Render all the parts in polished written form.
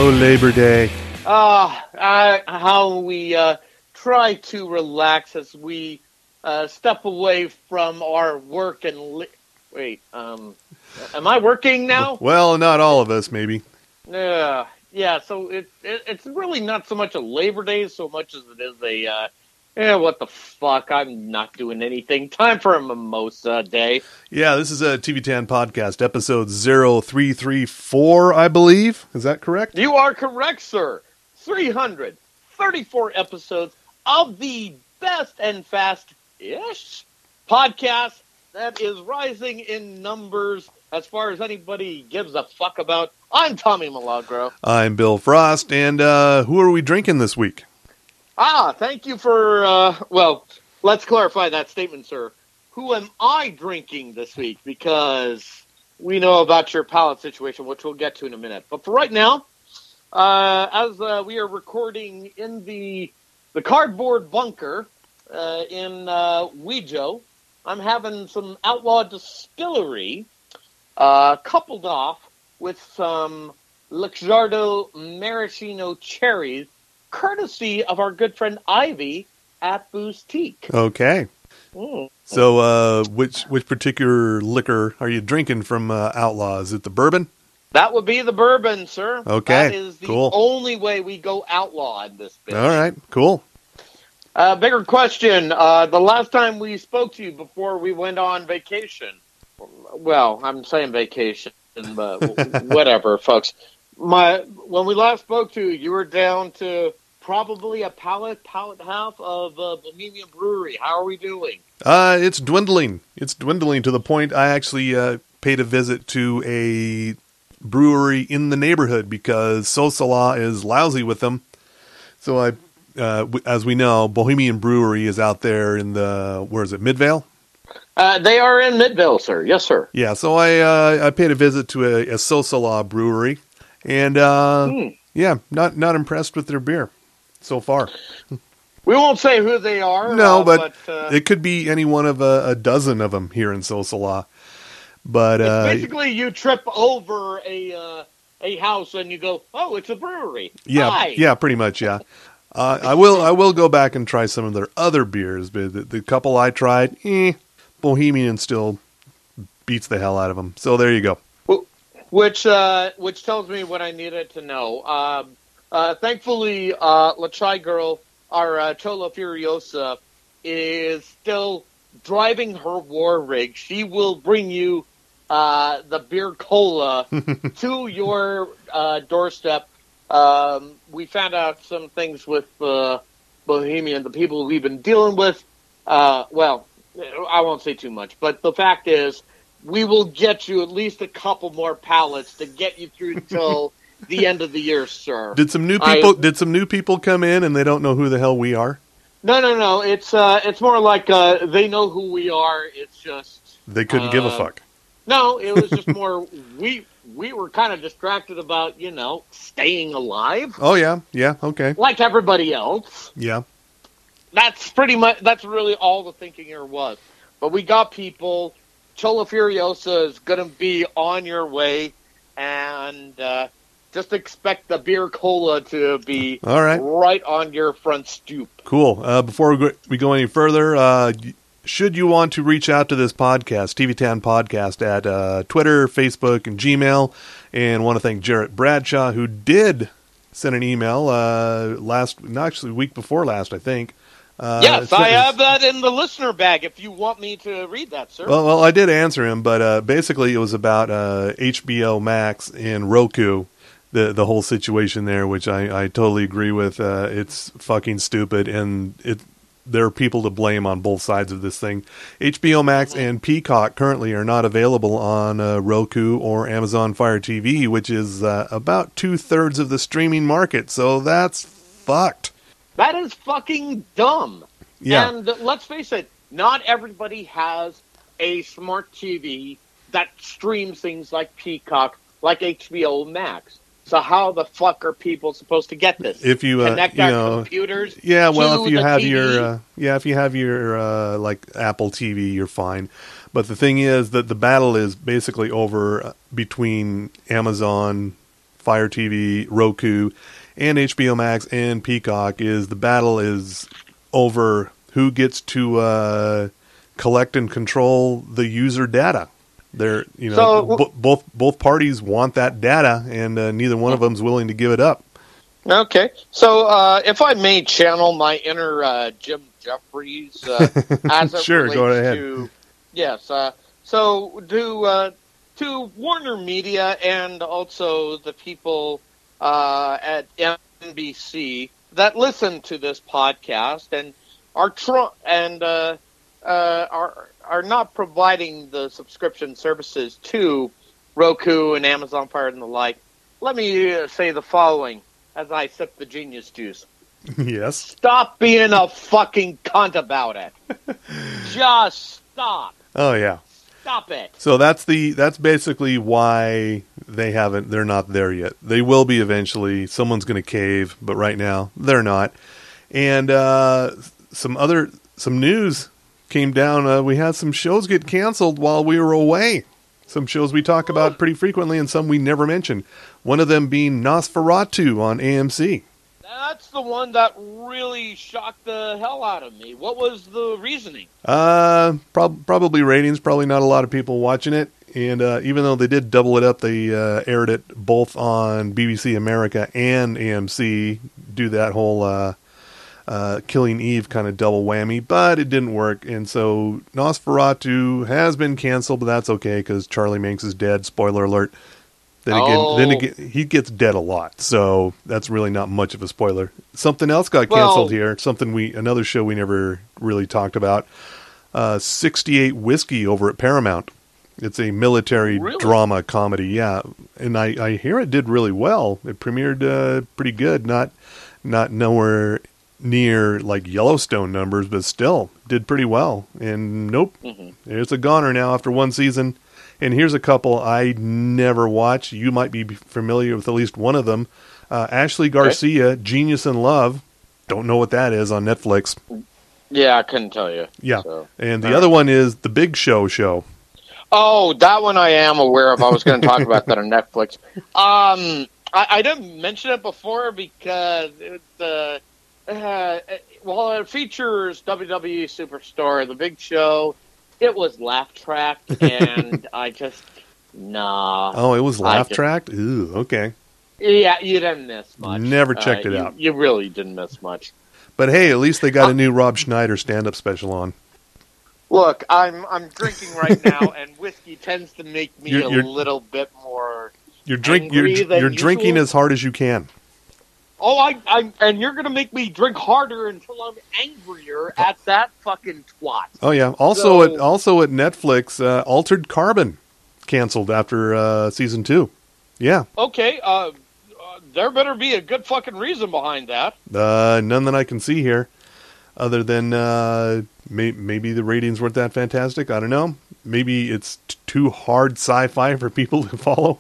Oh, Labor Day. How we try to relax as we step away from our work and wait. Am I working now? Well, not all of us, maybe. Yeah. So it's really not so much a Labor Day so much as it is a what the fuck? I'm not doing anything. Time for a mimosa day. Yeah, this is a TV10 podcast, episode 0334, I believe. Is that correct? You are correct, sir. 334 episodes of the best and fast-ish podcast that is rising in numbers as far as anybody gives a fuck about. I'm Tommy Milagro. I'm Bill Frost, and who are we drinking this week? Thank you for, let's clarify that statement, sir. Who am I drinking this week? Because we know about your palate situation, which we'll get to in a minute. But for right now, as we are recording in the cardboard bunker in Wejo, I'm having some Outlaw Distillery coupled off with some Luxardo Maraschino cherries, courtesy of our good friend Ivy at Boostique. Okay. So, which particular liquor are you drinking from Outlaw? Is it the bourbon? That would be the bourbon, sir. Okay, that is the cool. only way we go outlaw in this bitch. All right, cool. Bigger question. The last time we spoke to you before we went on vacation, well, I'm saying vacation, but whatever, folks. When we last spoke to you, you were down to probably a pallet half of Bohemian Brewery. How are we doing? It's dwindling. It's dwindling to the point I actually paid a visit to a brewery in the neighborhood because Sosala is lousy with them. So as we know, Bohemian Brewery is out there in Midvale? They are in Midvale, sir. Yes, sir. Yeah, so I paid a visit to a Sosala brewery, and not impressed with their beer so far. We won't say who they are. No, but it could be any one of a dozen of them here in Sosala. But it's basically you trip over a house and you go, oh, it's a brewery. Yeah, Hi. Yeah, pretty much, yeah. I will go back and try some of their other beers, but the couple I tried, Bohemian still beats the hell out of them. So there you go. Which tells me what I needed to know. Thankfully, La Chai Girl, our Chola Furiosa, is still driving her war rig. She will bring you the beer cola to your doorstep. We found out some things with Bohemian, the people we've been dealing with. I won't say too much, but the fact is, we will get you at least a couple more pallets to get you through till the end of the year, sir. Did some new people come in and they don't know who the hell we are? No. It's more like they know who we are. It's just they couldn't give a fuck. No, it was just more we were kind of distracted about staying alive. Oh yeah, okay. Like everybody else. Yeah. That's really all the thinking here was. But we got people. Chola Furiosa is going to be on your way, and just expect the beer cola to be right on your front stoop. Cool. Before we go any further, should you want to reach out to this podcast, TV10 Podcast, at Twitter, Facebook, and Gmail, and want to thank Jarrett Bradshaw, who did send an email week before last, I think. Yes, I have that in the listener bag if you want me to read that, sir. Well, I did answer him, but basically it was about HBO Max and Roku, the whole situation there, which I totally agree with. It's fucking stupid, and there are people to blame on both sides of this thing. HBO Max and Peacock currently are not available on Roku or Amazon Fire TV, which is about 2/3 of the streaming market, so that's fucked. That is fucking dumb. Yeah. And let's face it, not everybody has a smart TV that streams things like Peacock, like HBO Max. So how the fuck are people supposed to get this? If you connect our computers, if you have TV? if you have your like Apple TV, you're fine. But the thing is that the battle is basically over between Amazon Fire TV, Roku, and HBO Max and Peacock is the battle is over who gets to collect and control the user data. They're, both parties want that data, and neither one of them is willing to give it up. Okay, so if I may channel my inner Jim Jeffries, as it sure, relates go ahead. to yes, so to Warner Media and also the people at NBC that listen to this podcast and are not providing the subscription services to Roku and Amazon Fire and the like, let me say the following as I sip the genius juice. Yes. Stop being a fucking cunt about it. Just stop. Oh yeah. Stop it. So that's basically why they're not there yet. They will be eventually. Someone's going to cave, but right now they're not. And some news came down. We had some shows get canceled while we were away. Some shows we talk about pretty frequently and some we never mention. One of them being Nosferatu on AMC. That's the one that really shocked the hell out of me. What was the reasoning? Probably ratings. Probably not a lot of people watching it. And even though they did double it up, they aired it both on BBC America and AMC. Do that whole Killing Eve kind of double whammy, but it didn't work. And so Nosferatu has been canceled, but that's okay because Charlie Manx is dead. Spoiler alert. Then again, he gets dead a lot, so that's really not much of a spoiler. Something else got canceled here. Another show we never really talked about. 68 Whiskey over at Paramount. It's a military drama comedy, yeah. And I hear it did really well. It premiered pretty good. Not nowhere near like Yellowstone numbers, but still did pretty well. And nope, It's a goner now after one season. And here's a couple I never watched. You might be familiar with at least one of them. Ashley Garcia, Genius in Love. Don't know what that is on Netflix. Yeah, I couldn't tell you. Yeah. So, and the other one is The Big Show. Oh, that one I am aware of. I was going to talk about that on Netflix. I didn't mention it before because it features WWE Superstar, The Big Show. It was laugh tracked, and I just nah. Oh, it was laugh tracked. Ooh, okay. Yeah, you didn't miss much. Never checked it out. You really didn't miss much. But hey, at least they got a new Rob Schneider stand-up special on. Look, I'm drinking right now, and whiskey tends to make me a little bit more. You're drinking as hard as you can. Oh, and you're going to make me drink harder until I'm angrier at that fucking twat. Oh yeah. Also at Netflix, Altered Carbon canceled after season 2. Yeah. Okay. There better be a good fucking reason behind that. None that I can see here, other than maybe the ratings weren't that fantastic. I don't know. Maybe it's too hard sci-fi for people to follow.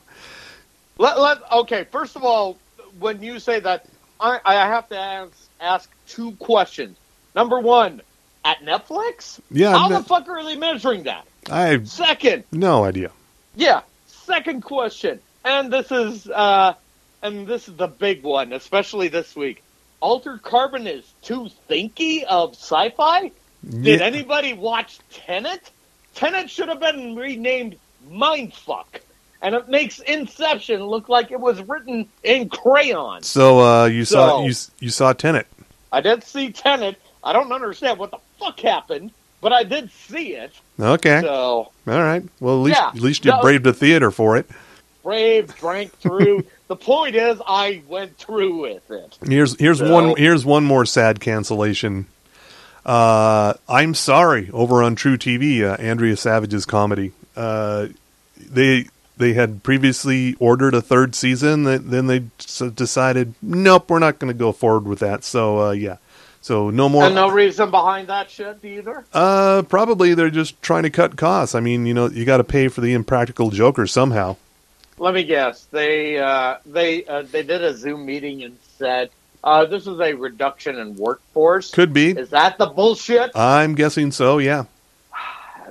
Okay. First of all, when you say that, I have to ask two questions. Number one, at Netflix? Yeah. How the fuck are they measuring that? Second. No idea. Yeah. Second question. And this is the big one, especially this week. Altered Carbon is too thinky of sci-fi? Yeah. Did anybody watch Tenet? Tenet should have been renamed Mindfuck. And it makes Inception look like it was written in crayon. So you saw Tenet. I did see Tenet. I don't understand what the fuck happened, but I did see it. Okay. So all right. Well, at least you braved the theater for it. Brave, drank through. The point is, I went through with it. Here's one more sad cancellation. I'm Sorry over on True TV. Andrea Savage's comedy. They had previously ordered a third season. Then they decided, nope, we're not going to go forward with that. So, yeah. So, no more. And no reason behind that shit either? Probably they're just trying to cut costs. I mean, you got to pay for the Impractical Joker somehow. Let me guess. They did a Zoom meeting and said, this is a reduction in workforce. Could be. Is that the bullshit? I'm guessing so, yeah.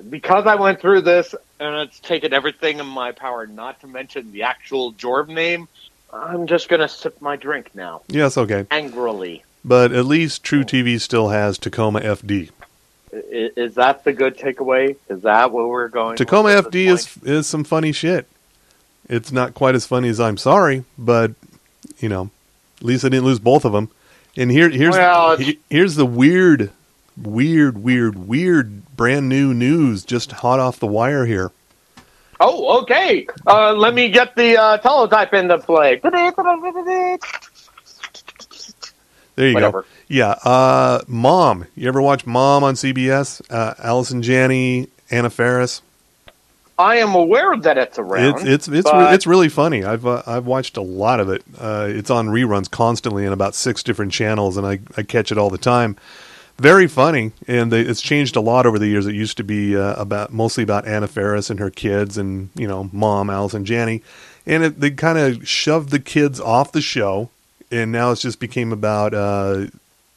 Because I went through this, and it's taken everything in my power not to mention the actual Jorb name, I'm just going to sip my drink now. Yes, okay. Angrily. But at least True TV still has Tacoma FD. Is that the good takeaway? Is that what we're going Tacoma with at FD is some funny shit. It's not quite as funny as I'm Sorry, but, you know, at least I didn't lose both of them. And here's the weird brand new news just hot off the wire here. Oh, okay. Let me get the teletype into play. There you Whatever. go. Yeah. Mom. You ever watch Mom on CBS? Allison Janney, Anna Faris. I am aware that it's around. It's really funny. I've watched a lot of it. It's on reruns constantly on about 6 different channels, and I catch it all the time. Very funny, and it's changed a lot over the years. It used to be mostly about Anna Faris and her kids, and Mom, Allison Janney, and they kind of shoved the kids off the show, and now it's just became about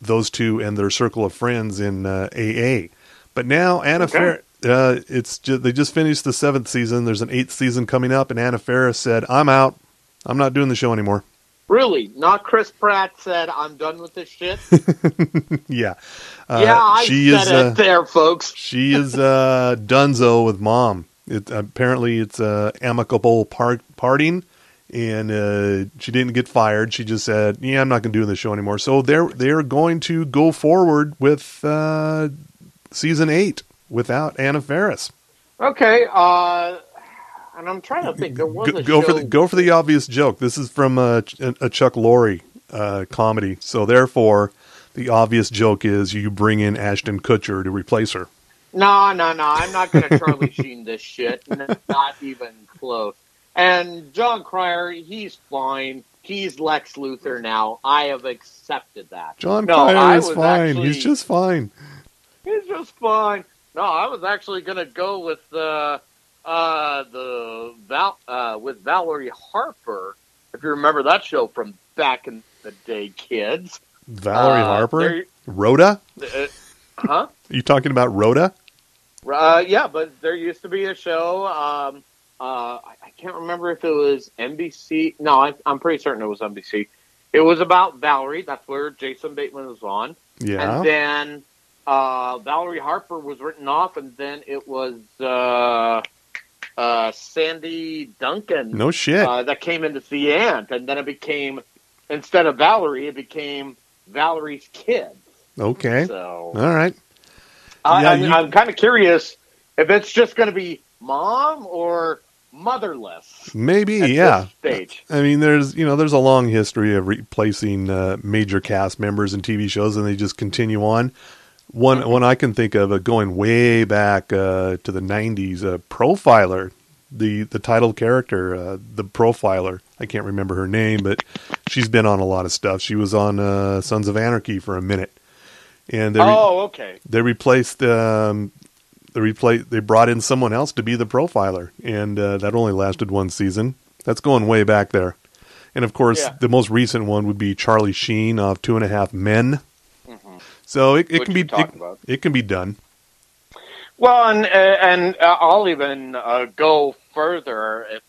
those two and their circle of friends in AA. But now Anna Faris, they just finished the 7th season. There's an 8th season coming up, and Anna Faris said, "I'm out. I'm not doing the show anymore." Really? Not Chris Pratt said, "I'm done with this shit"? Yeah. I said it there, folks. She is donezo with Mom. Apparently it's amicable parting, and she didn't get fired. She just said, "Yeah, I'm not going to do the show anymore." So they're going to go forward with season 8 without Anna Faris. Okay. And I'm trying to think. There was go for the obvious joke. This is from a Chuck Lorre comedy. So therefore, the obvious joke is you bring in Ashton Kutcher to replace her. No. I'm not going to Charlie Sheen this shit. Not even close. And John Cryer, he's fine. He's Lex Luthor now. I have accepted that. John Cryer is fine. He's just fine. He's just fine. No, I was actually going to go with with Valerie Harper, if you remember that show from back in the day, kids. Valerie Harper? Rhoda? Huh? Are you talking about Rhoda? Yeah, but there used to be a show. I can't remember if it was NBC. No, I'm pretty certain it was NBC. It was about Valerie. That's where Jason Bateman was on. Yeah. And then Valerie Harper was written off, and then it was Sandy Duncan. No shit. That came into the end, and then it became, instead of Valerie, it became Valerie's kids. Okay. So, all right. I'm kind of curious if it's just going to be Mom or Motherless. Maybe, yeah. Stage. I mean, there's a long history of replacing major cast members in TV shows, and they just continue on. One I can think of going way back to the 90s, Profiler, the title character, the Profiler. I can't remember her name, but she's been on a lot of stuff. She was on Sons of Anarchy for a minute, and okay. They replaced. They brought in someone else to be the Profiler, and that only lasted one season. That's going way back there. And of course, the most recent one would be Charlie Sheen of 2.5 Men. Mm-hmm. So it can be done. Well, and I'll even go further.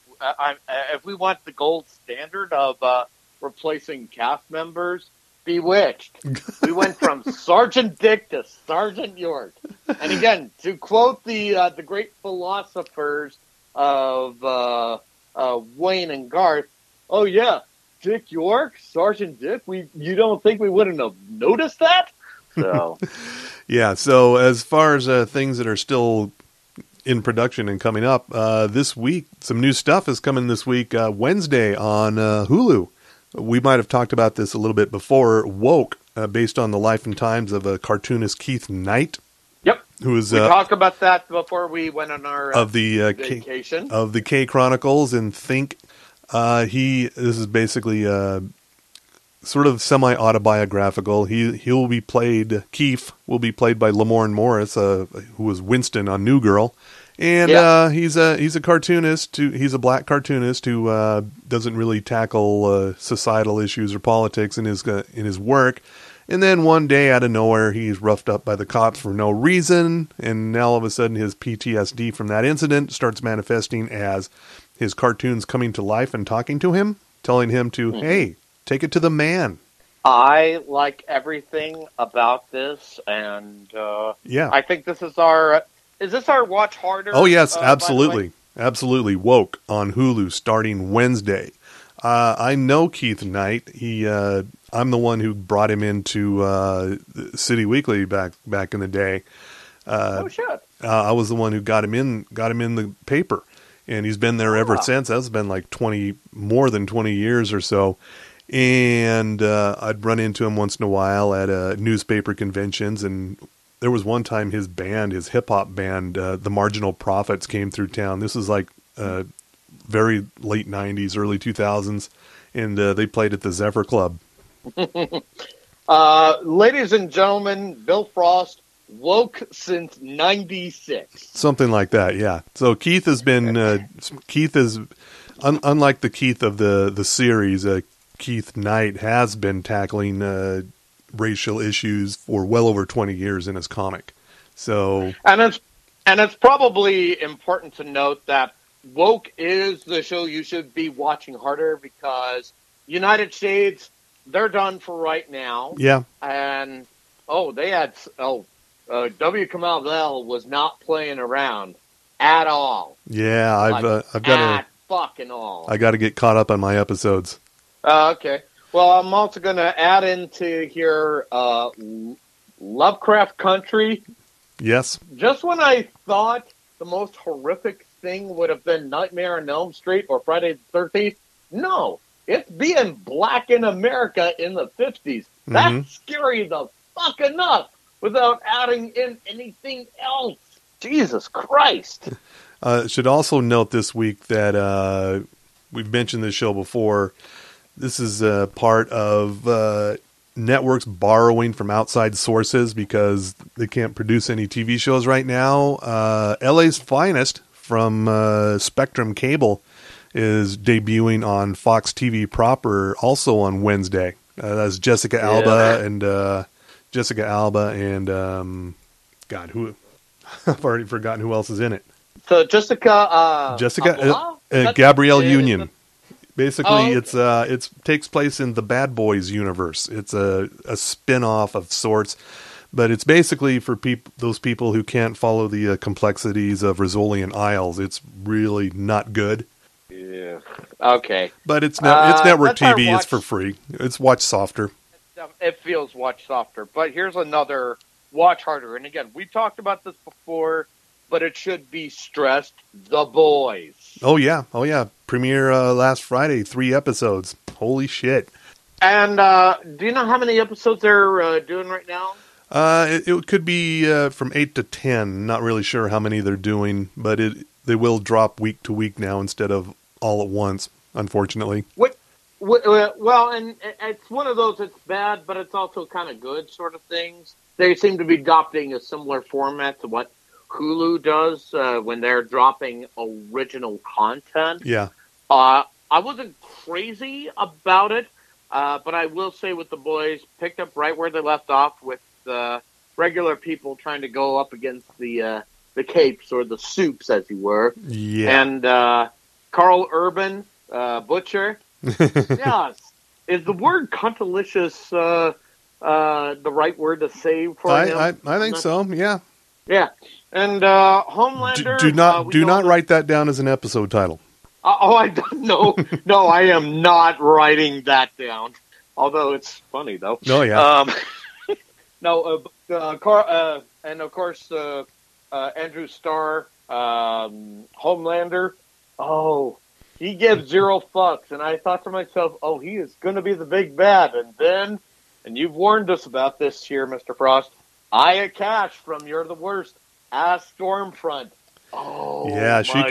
If we want the gold standard of replacing cast members, Bewitched. We went from Sergeant Dick to Sergeant York. And again, to quote the great philosophers of Wayne and Garth, oh yeah, Dick York, Sergeant Dick. You don't think we wouldn't have noticed that? So, yeah. So as far as things that are still in production and coming up this week, some new stuff is coming this week. Wednesday on Hulu. We might have talked about this a little bit before. Woke, based on the life and times of cartoonist Keith Knight. Yep. We talked about that before we went on our vacation. Of the K Chronicles and Think. This is basically sort of semi-autobiographical. Keith will be played by Lamorne Morris, who was Winston on New Girl. And he's a cartoonist. He's a black cartoonist who doesn't really tackle societal issues or politics in his work. And then one day, out of nowhere, he's roughed up by the cops for no reason. And now all of a sudden, his PTSD from that incident starts manifesting as his cartoons coming to life and talking to him. telling him to, hey, take it to the man. I like everything about this, and Yeah. I think this is our. Is this our watch harder? Oh, yes, By the way? absolutely. Absolutely. Woke on Hulu starting Wednesday. I know Keith Knight. I'm the one who brought him into City Weekly back in the day. Oh shit! I was the one who got him in the paper, and he's been there ever since. That's been like more than 20 years or so. And I'd run into him once in a while at newspaper conventions, and there was one time his hip hop band, the Marginal Prophets, came through town. This is like very late 90s, early 2000s, and they played at the Zephyr Club. Ladies and gentlemen, Bill Frost, woke since '96. Something like that, yeah. So Keith has been Keith is unlike the Keith of the series. Keith Knight has been tackling racial issues for well over 20 years in his comic. So, and it's probably important to note that Woke is the show you should be watching harder, because United States, they're done for right now. yeah. And W. Kamau Bell was not playing around at all. Yeah, I've got fucking all. I got to get caught up on my episodes. Okay. Well, I'm also going to add into here Lovecraft Country. Yes. Just when I thought the most horrific thing would have been Nightmare on Elm Street or Friday the 13th, no. It's being black in America in the 50s. That's scary the fuck enough without adding in anything else. Jesus Christ. Should also note this week that we've mentioned this show before. This is part of networks borrowing from outside sources because they can't produce any TV shows right now. LA's Finest from Spectrum Cable is debuting on Fox TV proper also on Wednesday. That's Jessica Alba and God, who I've already forgotten who else is in it. So Jessica Gabrielle Union. Basically, it takes place in the Bad Boys universe. It's a spin-off of sorts, but it's basically for those people who can't follow the complexities of Rizzoli Isles. It's really not good. Yeah. Okay. But it's network TV. It's for free. It's watch softer. It feels watch softer. But here's another watch harder. And again, we talked about this before, but it should be stressed. The Boys. Oh yeah. Premiere last Friday. 3 episodes. Holy shit. And do you know how many episodes they're doing right now? It could be from 8 to 10. Not really sure how many they're doing, but they will drop week to week now instead of all at once, unfortunately. Well, and it's one of those, it's bad, but it's also kind of good sort of things. They seem to be adopting a similar format to what Hulu does when they're dropping original content. Yeah. I wasn't crazy about it, but I will say with The Boys, picked up right where they left off with regular people trying to go up against the capes or the soups, as you were. Yeah. And Carl Urban, Butcher. Yes. Is the word cuntalicious the right word to say for him? I think so, yeah. Yeah. And Homelander... Do not write that down as an episode title. I don't know. No, I am not writing that down. Although it's funny, though. Oh, yeah. And of course, Andrew Starr, Homelander. Oh, he gives 0 fucks. And I thought to myself, oh, he is going to be the big bad. And then, and you've warned us about this here, Mr. Frost, Aya Cash from You're the Worst as Stormfront. Oh, yeah, she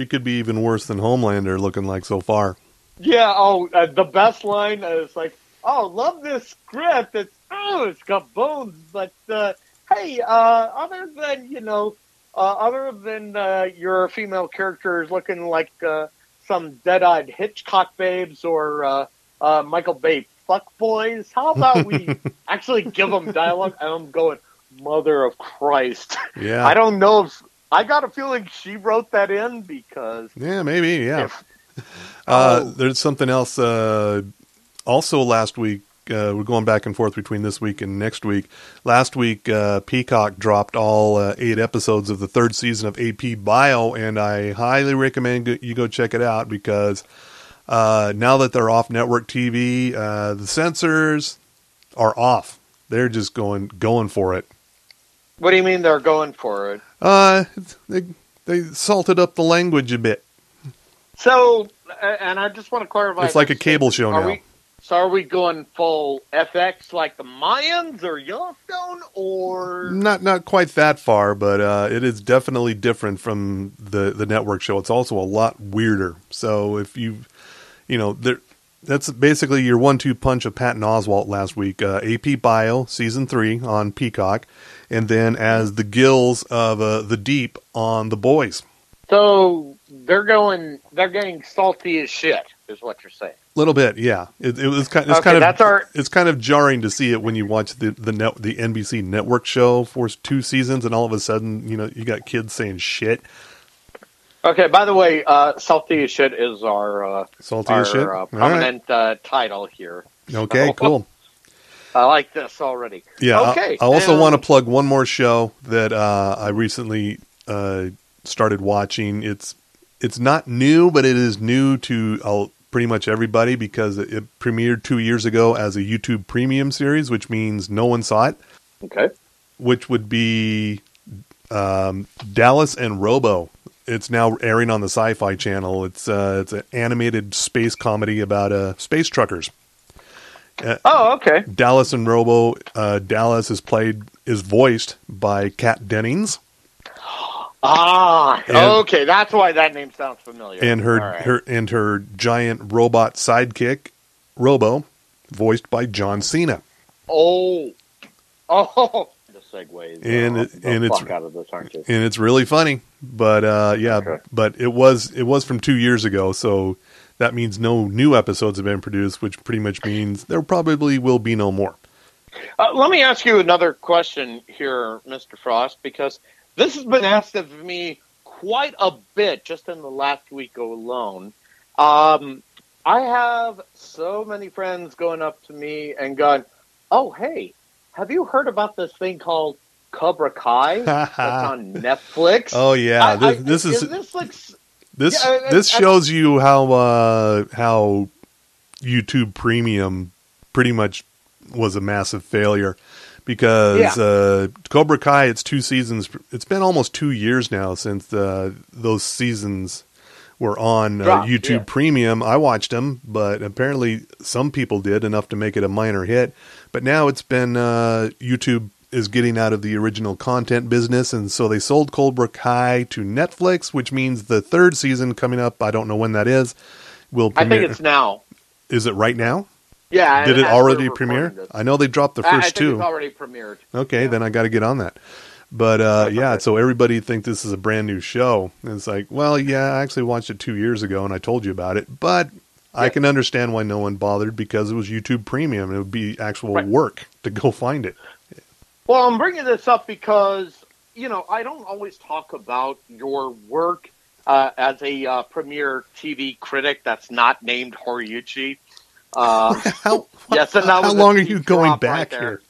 could be even worse than Homelander looking like so far. Yeah, the best line is like, oh, love this script. It's got bones, but hey, other than your female characters looking like some dead-eyed Hitchcock babes or Michael Bay fuckboys, how about we actually give them dialogue? And I'm going, mother of Christ. Yeah. I don't know if I got a feeling she wrote that in because yeah, maybe, yeah. There's something else. Also, last week, we're going back and forth between this week and next week. Last week, Peacock dropped all 8 episodes of the 3rd season of AP Bio, and I highly recommend you go check it out because now that they're off network TV, the censors are off. They're just going for it. What do you mean they're going for it? They salted up the language a bit. So, and I just want to clarify. It's like a cable show now. Are we going full FX like the Mayans or Yellowstone, or not quite that far, but it is definitely different from the network show. It's also a lot weirder. So if that's basically your 1-2 punch of Patton Oswalt last week. AP Bio season 3 on Peacock, and then as the Gills of the Deep on The Boys. So they're getting salty as shit, is what you're saying. A little bit, yeah. It's kind of jarring to see it when you watch the NBC network show for 2 seasons, and all of a sudden, you got kids saying shit. Okay. By the way, salty as shit is our permanent title here. Okay, cool. I like this already. Yeah. Okay. I also want to plug one more show that I recently started watching. It's not new, but it is new to pretty much everybody because it premiered 2 years ago as a YouTube Premium series, which means no one saw it. Okay. Which would be Dallas and Robo. It's now airing on the Sci-Fi Channel. It's an animated space comedy about space truckers. Okay. Dallas and Robo. Dallas is voiced by Kat Dennings. Okay, that's why that name sounds familiar. And her giant robot sidekick, Robo, voiced by John Cena. Oh, the segues. And it's fuck out of this, aren't you? And it's really funny, but okay. But it was from 2 years ago, so that means no new episodes have been produced, which pretty much means there probably will be no more. Let me ask you another question here, Mr. Frost, because this has been asked of me quite a bit just in the last week alone. I have so many friends going up to me and going, "Oh, hey, have you heard about this thing called Cobra Kai that's on Netflix?" Oh yeah, this shows you how YouTube Premium pretty much was a massive failure. Because Cobra Kai, it's 2 seasons. It's been almost 2 years now since those seasons were on YouTube Premium. I watched them, but apparently some people did, enough to make it a minor hit. But now it's been YouTube is getting out of the original content business, and so they sold Cobra Kai to Netflix, which means the 3rd season coming up, I don't know when that is, will premiere. I think it's now. Is it right now? Yeah. Did it already premiere? I know they dropped the first I think 2. It's already premiered. Okay, then I got to get on that. But so everybody thinks this is a brand new show. And it's like, well, yeah, I actually watched it 2 years ago and I told you about it. But I can understand why no one bothered because it was YouTube Premium and it would be actual work to go find it. Well, I'm bringing this up because, I don't always talk about your work as a premier TV critic that's not named Horiuchi. How long are you going back here?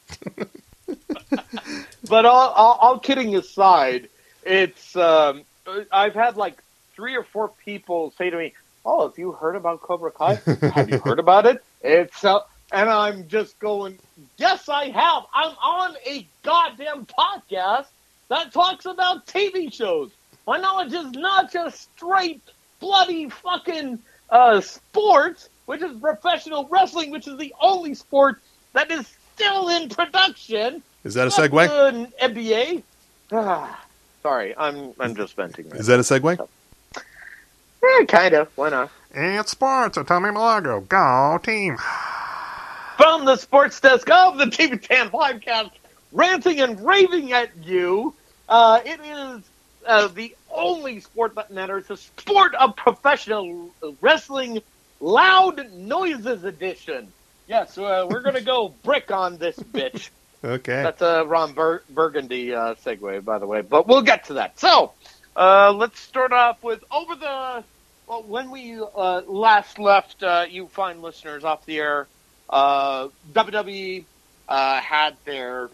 But all kidding aside, it's I've had like 3 or 4 people say to me, "Oh, have you heard about Cobra Kai? Have you heard about it?" And I'm just going, "Yes, I have. I'm on a goddamn podcast that talks about TV shows. My knowledge is not just straight bloody fucking sports." Which is professional wrestling, which is the only sport that is still in production. Is that a segue? NBA. Sorry, I'm just venting. Is that a segue? Yeah, kind of. Why not? It's sports at Tommy Malago. Go team! From the sports desk of the TV Tan podcast, ranting and raving at you. It is the only sport that matters. The sport of professional wrestling. Loud Noises edition. Yes, we're going to go brick on this bitch. Okay. That's a Ron Burgundy segue, by the way, but we'll get to that. So, let's start off with over the Well, when we last left you fine listeners off the air, WWE had their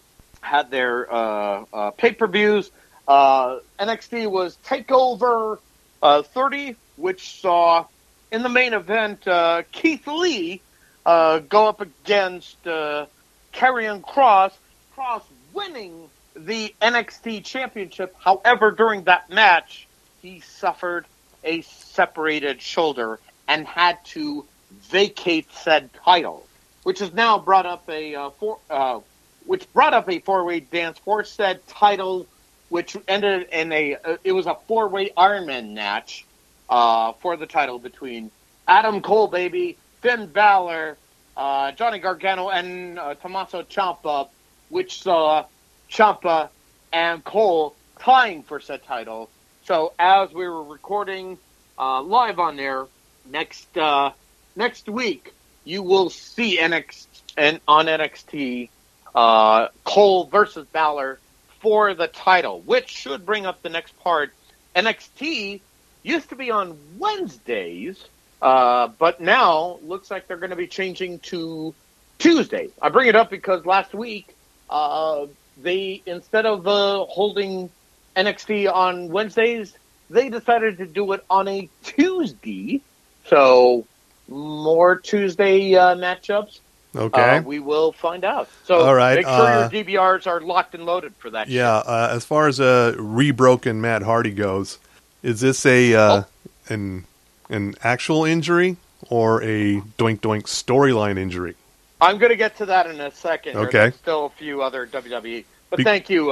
pay-per-views. NXT was Takeover 30, which saw in the main event Keith Lee go up against Karrion Kross. Kross winning the NXT Championship. However, during that match, he suffered a separated shoulder and had to vacate said title, which has now brought up a four-way dance for said title, which ended in it was a four-way Iron Man match for the title between Adam Cole, baby, Finn Balor, Johnny Gargano, and Tommaso Ciampa, which saw Ciampa and Cole tying for said title. So as we were recording live on there, next week you will see on NXT Cole versus Balor for the title, which should bring up the next part. NXT used to be on Wednesdays, but now looks like they're going to be changing to Tuesdays. I bring it up because last week they, instead of holding NXT on Wednesdays, they decided to do it on a Tuesday. So more Tuesday matchups. Okay. We will find out. So all right. Make sure your DVRs are locked and loaded for that. Yeah. As far as rebroken Matt Hardy goes, is this an actual injury or a Doink Doink storyline injury? I'm going to get to that in a second. Okay. There's still a few other WWE, but thank you.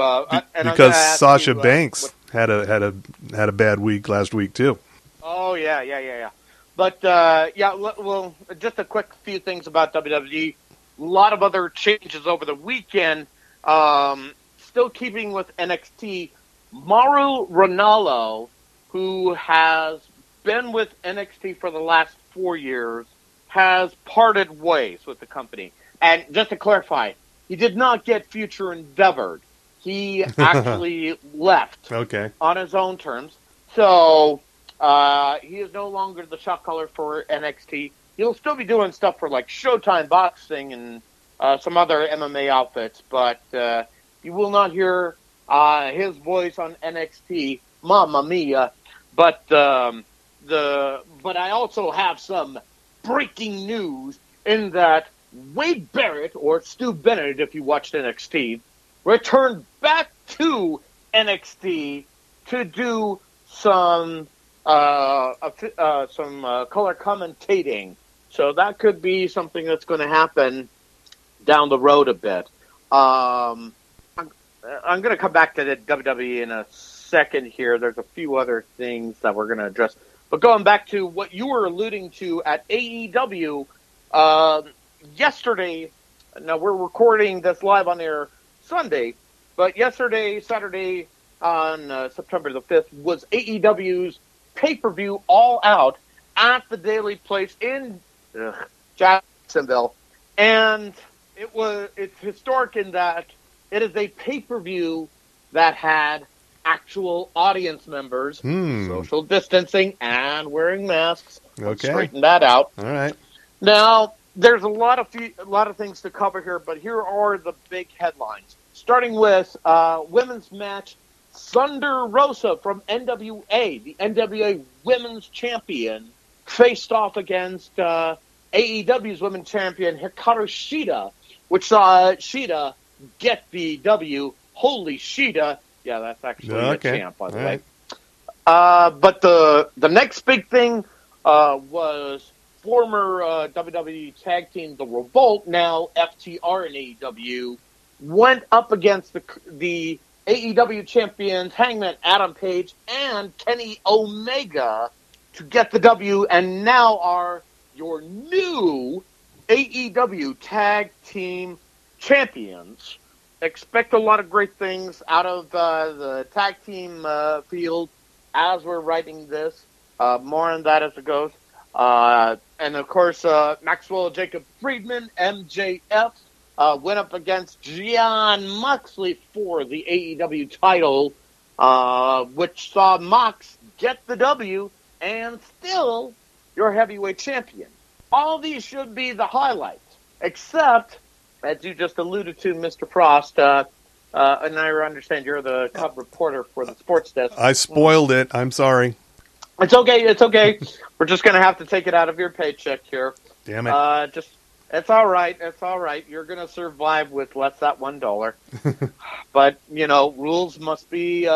Because Sasha Banks had a bad week last week too. Oh yeah. But well, just a quick few things about WWE. A lot of other changes over the weekend. Still keeping with NXT, Mauro Ranallo, who has been with NXT for the last 4 years, has parted ways with the company. And just to clarify, he did not get future endeavored. He actually left on his own terms. So he is no longer the shot caller for NXT. He'll still be doing stuff for like Showtime Boxing and some other MMA outfits, but you will not hear his voice on NXT. Mamma mia! But I also have some breaking news in that Wade Barrett, or Stu Bennett if you watched NXT, returned back to NXT to do some color commentating. So that could be something that's going to happen down the road a bit. I'm going to come back to the WWE in a second here. There's a few other things that we're going to address. But going back to what you were alluding to at AEW, yesterday, now we're recording this live on air Sunday, but yesterday, Saturday, on September the 5th, was AEW's pay-per-view All Out at the Daily Place in Jacksonville. And it's historic in that it is a pay-per-view that had actual audience members, social distancing, and wearing masks. Let's straighten that out. All right. Now, there's a lot of things to cover here, but here are the big headlines. Starting with women's match, Thunder Rosa from NWA, the NWA Women's Champion, faced off against AEW's Women's Champion Hikaru Shida, which saw Shida get the W. Holy Shida. Yeah, that's actually a champ, by the way. But the next big thing was former WWE Tag Team The Revolt, now FTR and AEW, went up against the AEW champions Hangman Adam Page and Kenny Omega to get the W, and now are your new AEW Tag Team champions. Expect a lot of great things out of the tag team field as we're writing this. More on that as it goes. And, of course, Maxwell Jacob Friedman, MJF, went up against Jon Moxley for the AEW title, which saw Mox get the W and still your heavyweight champion. All these should be the highlights, except, as you just alluded to, Mr. Frost, and I understand you're the Cub reporter for the sports desk. I spoiled it. I'm sorry. It's okay. It's okay. We're just going to have to take it out of your paycheck here. Damn it. It's all right. It's all right. You're going to survive with less than $1. But, rules must be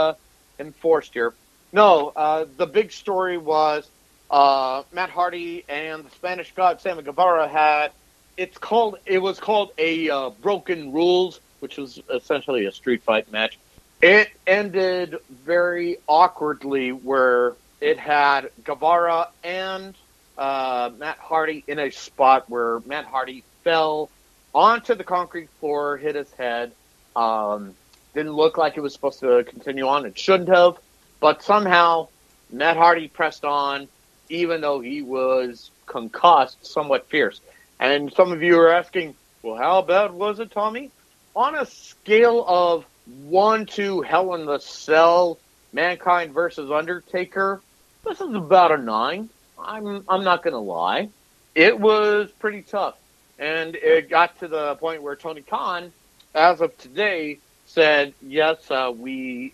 enforced here. No, the big story was Matt Hardy and the Spanish God, Sammy Guevara, it was called a Broken Rules, which was essentially a street fight match. It ended very awkwardly where it had Guevara and Matt Hardy in a spot where Matt Hardy fell onto the concrete floor, hit his head. Didn't look like it was supposed to continue on. It shouldn't have. But somehow Matt Hardy pressed on, even though he was concussed, somewhat fierce. And some of you are asking, well, how bad was it, Tommy? On a scale of 1 to Hell in the Cell, Mankind versus Undertaker, this is about a 9. I'm not going to lie. It was pretty tough. And it got to the point where Tony Khan, as of today, said, yes, we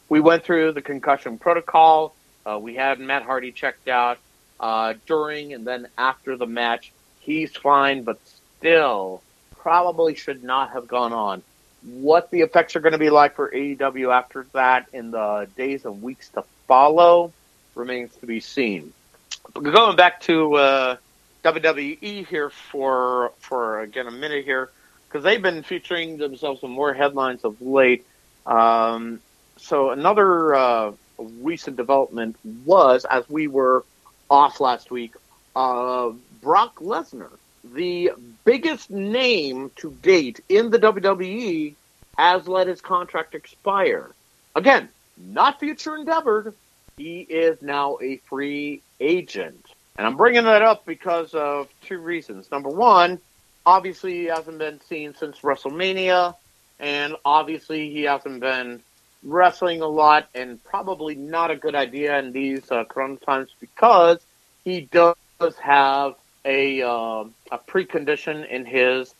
went through the concussion protocol. We had Matt Hardy checked out during and then after the match. He's fine, but still probably should not have gone on. What the effects are going to be like for AEW after that in the days and weeks to follow remains to be seen. But going back to WWE here for again a minute here, because they've been featuring themselves in more headlines of late. So another recent development was, as we were off last week, Brock Lesnar, the biggest name to date in the WWE, has let his contract expire. Again, not future endeavored. He is now a free agent. And I'm bringing that up because of 2 reasons. Number one, obviously he hasn't been seen since WrestleMania, and obviously he hasn't been wrestling a lot, and probably not a good idea in these corona times because he does have a precondition in his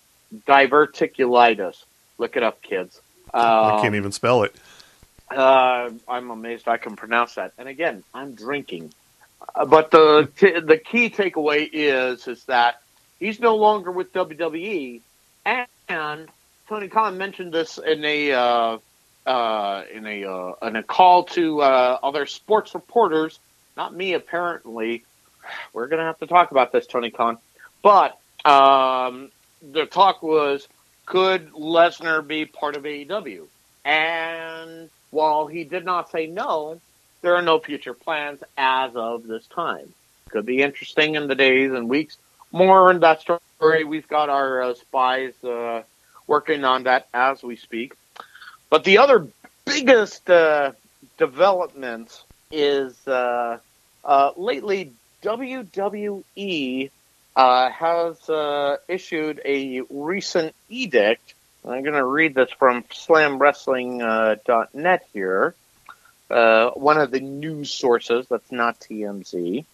diverticulitis. Look it up, kids. I can't even spell it. I'm amazed I can pronounce that. And again, I'm drinking. But the key takeaway is that he's no longer with WWE, and Tony Khan mentioned this in a call to other sports reporters. Not me, apparently. We're going to have to talk about this, Tony Khan. But the talk was, could Lesnar be part of AEW? And while he did not say no, there are no future plans as of this time. Could be interesting in the days and weeks. More on that story. We've got our spies working on that as we speak. But the other biggest development is lately WWE has issued a recent edict. I'm going to read this from SlamWrestling.net here. One of the news sources that's not TMZ.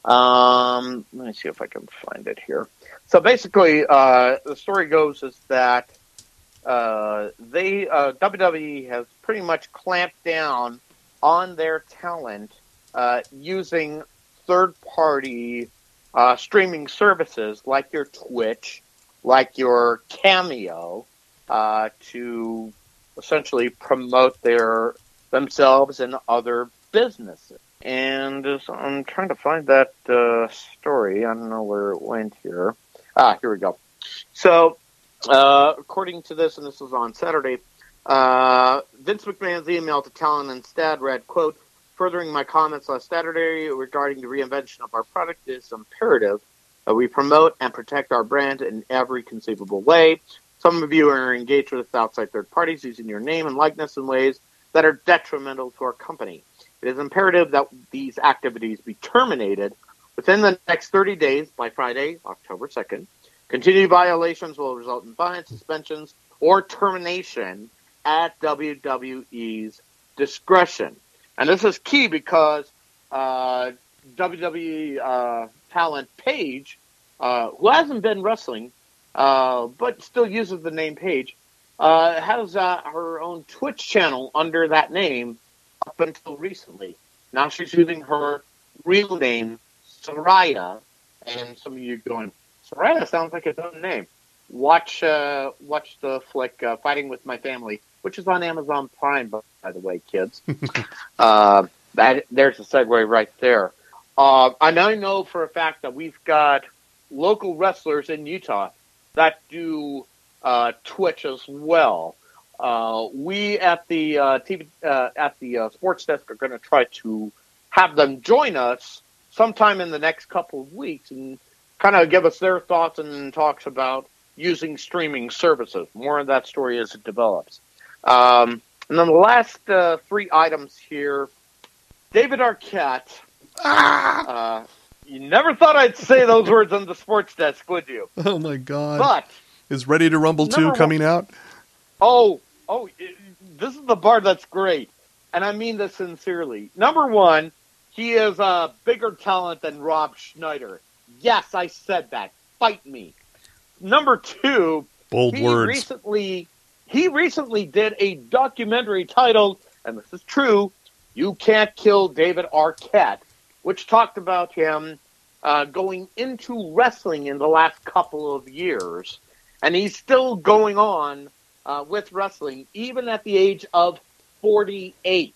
Let me see if I can find it here. So basically, the story goes is that WWE has pretty much clamped down on their talent using third-party streaming services like your Twitch, like your Cameo, to essentially promote themselves and other businesses. And so I'm trying to find that story. I don't know where it went here. Here we go. So, according to this, and this was on Saturday, Vince McMahon's email to talent instead read, quote, furthering my comments last Saturday regarding the reinvention of our product, is imperative that we promote and protect our brand in every conceivable way. Some of you are engaged with outside third parties using your name and likeness in ways that are detrimental to our company. It is imperative that these activities be terminated within the next 30 days by Friday, October 2nd. Continued violations will result in fines, suspensions, or termination at WWE's discretion. And this is key because WWE talent Paige, who hasn't been wrestling, but still uses the name Paige, has her own Twitch channel under that name up until recently. Now she's using her real name, Soraya, and some of you going, Soraya sounds like its own name. Watch the flick Fighting with My Family, which is on Amazon Prime, by the way, kids. There's a segue right there. And I know for a fact that we've got local wrestlers in Utah that do Twitch as well. We at the TV at the sports desk are going to try to have them join us sometime in the next couple of weeks and kind of give us their thoughts and talks about using streaming services. More of that story as it develops. And then the last three items here. David Arquette. You never thought I'd say those words on the sports desk, would you? Oh, my God. But is Ready to Rumble 2 coming out? This is the part that's great. And I mean this sincerely. Number one, he is a bigger talent than Rob Schneider. Yes, I said that. Fight me. Number two, bold words. He recently did a documentary titled, and this is true, You Can't Kill David Arquette, which talked about him going into wrestling in the last couple of years. And he's still going on with wrestling, even at the age of 48.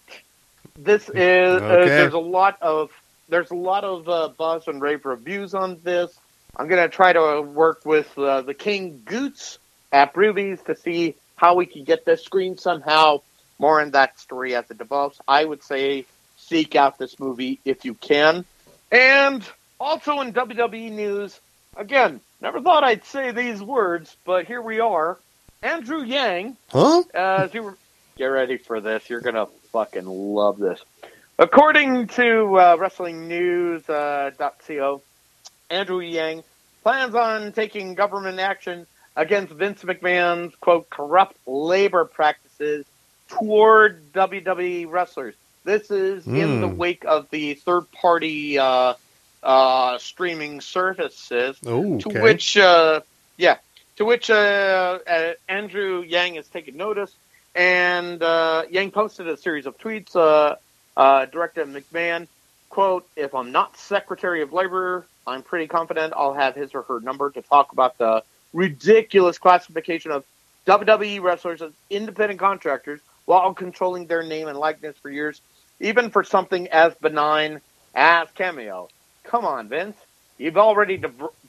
This is there's a lot of buzz and rave reviews on this. I'm going to try to work with the King Goots at Broovies to see how we can get this screen somehow. More on that story as it develops. I would say seek out this movie if you can. And also in WWE news, again, never thought I'd say these words, but here we are. Andrew Yang. Huh? Get ready for this. You're going to fucking love this. According to WrestlingNews.co, Andrew Yang plans on taking government action against Vince McMahon's, quote, corrupt labor practices toward WWE wrestlers. This is in the wake of the third-party streaming services, to which Andrew Yang has taken notice. And Yang posted a series of tweets directed at McMahon, quote, if I'm not Secretary of Labor, I'm pretty confident I'll have his or her number to talk about the ridiculous classification of WWE wrestlers as independent contractors while controlling their name and likeness for years, even for something as benign as Cameo. Come on, Vince. You've already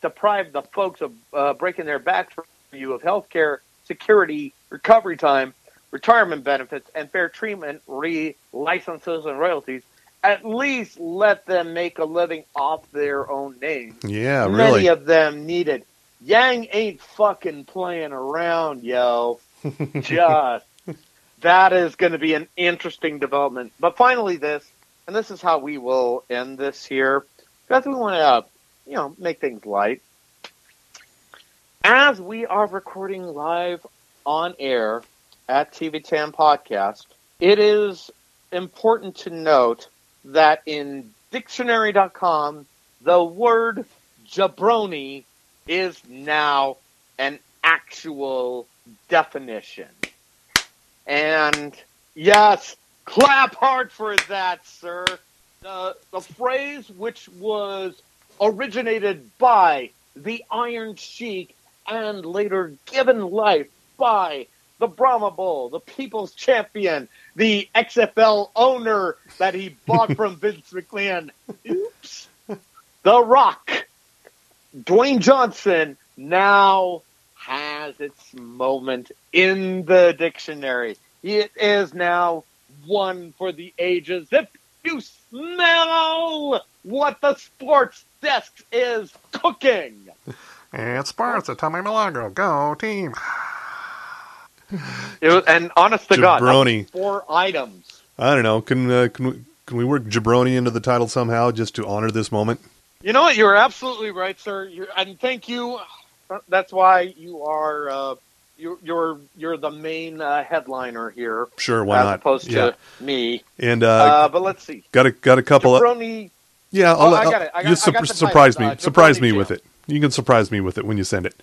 deprived the folks of breaking their backs for you of health care, security, recovery time, retirement benefits, and fair treatment, licenses, and royalties. At least let them make a living off their own name. Yeah, really. Many of them need it. Yang ain't fucking playing around, yo. Just, that is going to be an interesting development. But finally this, and this is how we will end this here, because we want to, make things light. As we are recording live on air at TV10 Podcast, it is important to note that in dictionary.com, the word jabroni is now an actual definition. And yes, clap hard for that, sir. The phrase, which was originated by the Iron Sheik and later given life by the Brahma Bull, the People's Champion, the XFL owner that he bought from Vince McMahon. Oops. The Rock, Dwayne Johnson, now has its moment in the dictionary. It is now one for the ages. If you smell what the sports desk is cooking. It's sports at Tommy Milagro. Go team. And honest to God, Jabroni. 4 items. I don't know. Can we work Jabroni into the title somehow just to honor this moment? You know what? You're absolutely right, sir. And thank you. That's why you are you're the main headliner here. Sure, why not? As opposed to me. And but let's see. Got a couple Jabroni. of. Yeah, I got it. You surprise me. Surprise me Jam. with it. You can surprise me with it when you send it.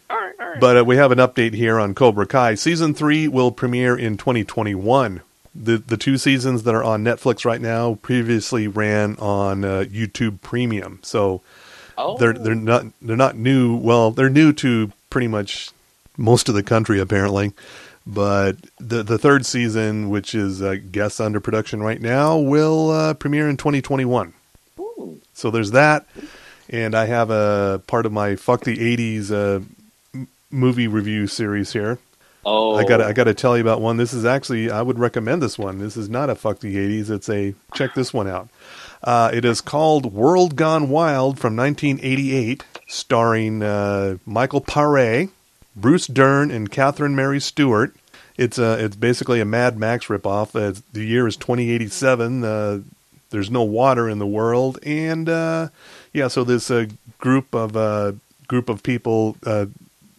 All right. But we have an update here on Cobra Kai. Season 3 will premiere in 2021. The 2 seasons that are on Netflix right now previously ran on YouTube Premium. So they're not new. Well, they're new to pretty much most of the country apparently. But the third season, which is I guess under production right now, will premiere in 2021. Ooh. So there's that. And I have a part of my Fuck the 80s movie review series here. Oh, I gotta tell you about one. This is actually, I would recommend this one. This is not a Fuck the 80s. It's a, check this one out. It is called World Gone Wild from 1988, starring Michael Paré, Bruce Dern, and Catherine Mary Stewart. It's basically a Mad Max ripoff. The year is 2087. There's no water in the world, and so this group of people,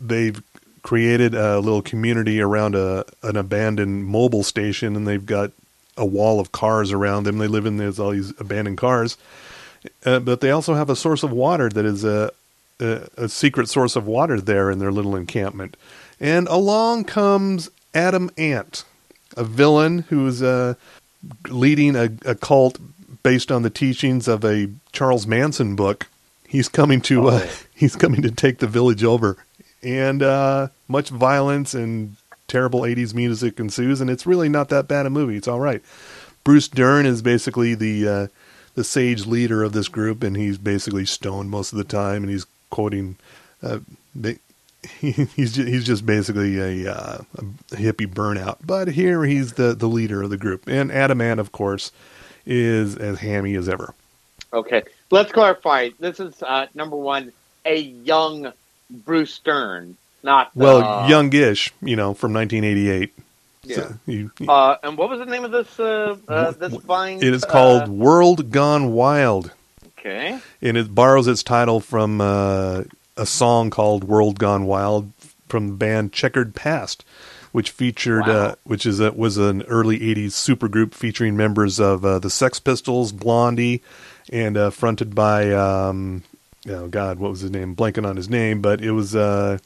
they've created a little community around an abandoned mobile station, and they've got a wall of cars around them. They live in all these abandoned cars, but they also have a source of water that is a secret source of water there in their little encampment. And along comes Adam Ant, a villain who's leading a cult based on the teachings of a Charles Manson book. He's coming to take the village over, and much violence and terrible 80s music ensues, and it's really not that bad a movie. It's all right. Bruce Dern is basically the sage leader of this group, and he's basically stoned most of the time, and he's quoting. He's just basically a hippie burnout. But here he's the leader of the group, and Adam Ant, of course, is as hammy as ever. Okay, let's clarify. This is number one, a young Bruce Dern, not youngish, from 1988. Yeah. So and what was the name of this fine? It is called World Gone Wild. Okay, and it borrows its title from a song called World Gone Wild from the band Checkered Past, which featured, was an early 80s supergroup featuring members of the Sex Pistols, Blondie, and fronted by, what was his name? Blanking on his name, but it was, do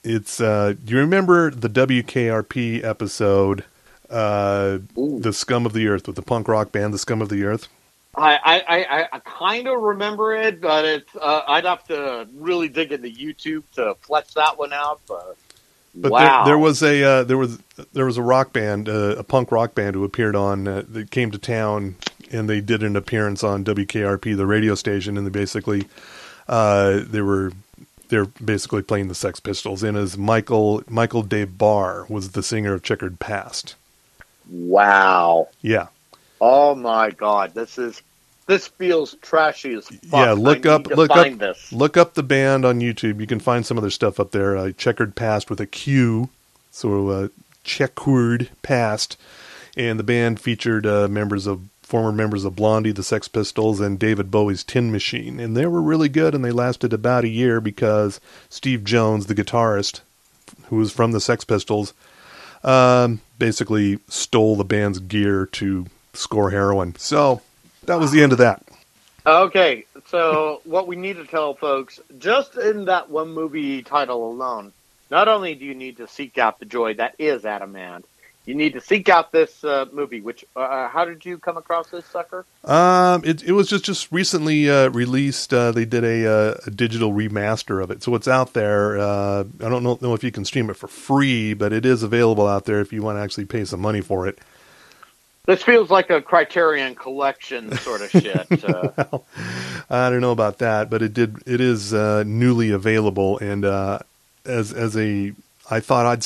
you remember the WKRP episode, The Scum of the Earth, with the punk rock band, The Scum of the Earth? I kind of remember it, but it's I'd have to really dig into YouTube to flesh that one out. But wow, there was a rock band, a punk rock band who appeared on that came to town, and they did an appearance on WKRP, the radio station, and they're basically playing the Sex Pistols. And as Michael DeBar was the singer of Checkered Past. Wow. Yeah. Oh my God, this feels trashy as fuck. Yeah, look up the band on YouTube. You can find some of their stuff up there. Checkered Past with a Q, so Checkered Past, and the band featured former members of Blondie, the Sex Pistols, and David Bowie's Tin Machine, and they were really good. And they lasted about a year because Steve Jones, the guitarist, who was from the Sex Pistols, basically stole the band's gear to score heroin. So that was the end of that. Okay, so what we need to tell folks, just in that one movie title alone, not only do you need to seek out the joy that is Adam Ant, you need to seek out this movie, which, how did you come across this sucker? It was just recently released. They did a digital remaster of it, so it's out there. I don't know if you can stream it for free, but it is available out there if you want to actually pay some money for it. This feels like a Criterion Collection sort of shit. Well, I don't know about that, but it is newly available, and I thought I'd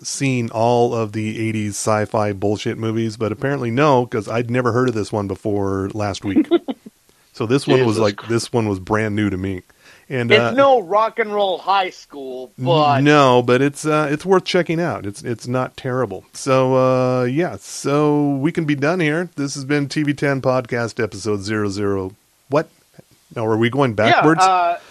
seen all of the 80s sci-fi bullshit movies, but apparently no, because I'd never heard of this one before last week. So this one was brand new to me. And it's no Rock and Roll High School, but no, but it's worth checking out. It's not terrible. So so we can be done here. This has been TV10 Podcast episode 00. What? Now are we going backwards?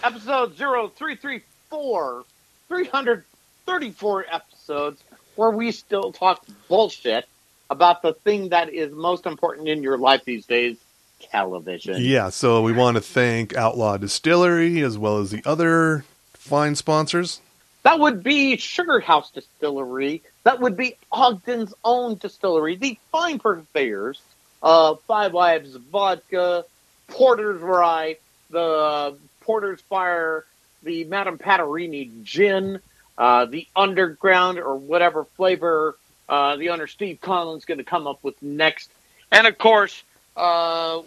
Episode 0334, 300. 34 episodes where we still talk bullshit about the thing that is most important in your life these days, television. Yeah, so we want to thank Outlaw Distillery as well as the other fine sponsors. That would be Sugar House Distillery. That would be Ogden's own distillery. The fine purveyors of Five Lives Vodka, Porter's Rye, the Porter's Fire, the Madame Patarini Gin, the Underground or whatever flavor the owner Steve Conlon's going to come up with next. And of course,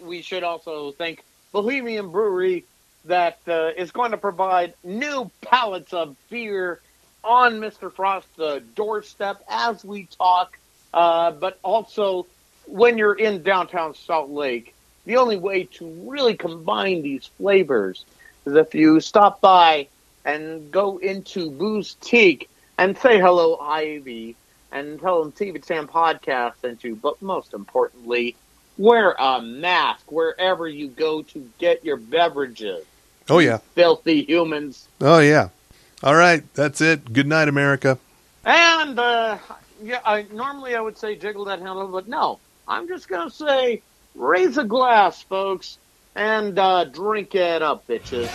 we should also thank Bohemian Brewery that is going to provide new pallets of beer on Mr. Frost's doorstep as we talk. But also, when you're in downtown Salt Lake, the only way to really combine these flavors is if you stop by and go into Booze-Teak and say hello, Ivy, and tell them TV Sam Podcast sent you. But most importantly, wear a mask wherever you go to get your beverages. Oh, yeah. Filthy humans. Oh, yeah. All right. That's it. Good night, America. And, normally I would say jiggle that handle, but no. I'm just going to say raise a glass, folks, and drink it up, bitches.